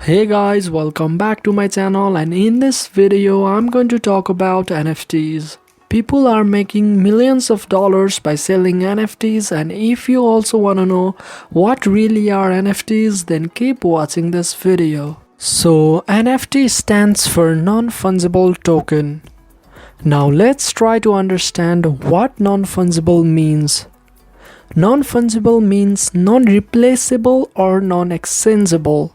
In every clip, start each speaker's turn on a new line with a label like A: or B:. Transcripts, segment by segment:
A: Hey guys, welcome back to my channel, and in this video I'm going to talk about NFTs. People are making millions of dollars by selling NFTs, and if you also want to know what really are NFTs, then keep watching this video. So NFT stands for non-fungible token. Now let's try to understand what non-fungible means. Non-fungible means non-replaceable or non-exchangeable.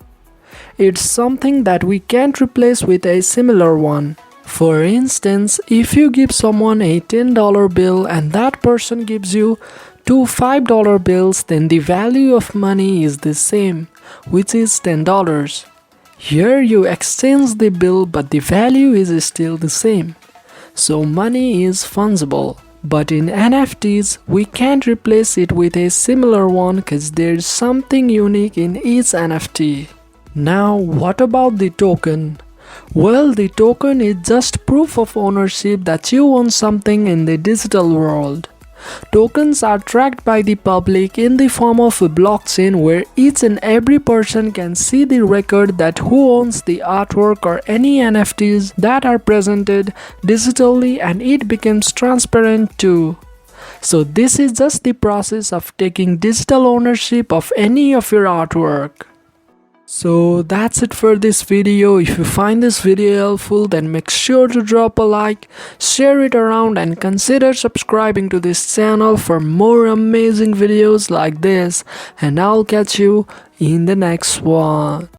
A: It's something that we can't replace with a similar one. For instance, if you give someone a $10 bill and that person gives you two $5 bills, then the value of money is the same, which is $10. Here you exchange the bill, but the value is still the same. So money is fungible. But in NFTs, we can't replace it with a similar one because there's something unique in each NFT. Now, what about the token? Well, the token is just proof of ownership that you own something in the digital world. Tokens are tracked by the public in the form of a blockchain where each and every person can see the record that who owns the artwork or any NFTs that are presented digitally, and it becomes transparent too. So this is just the process of taking digital ownership of any of your artwork. So that's it for this video. If you find this video helpful, then make sure to drop a like, share it around, and consider subscribing to this channel for more amazing videos like this. And I'll catch you in the next one.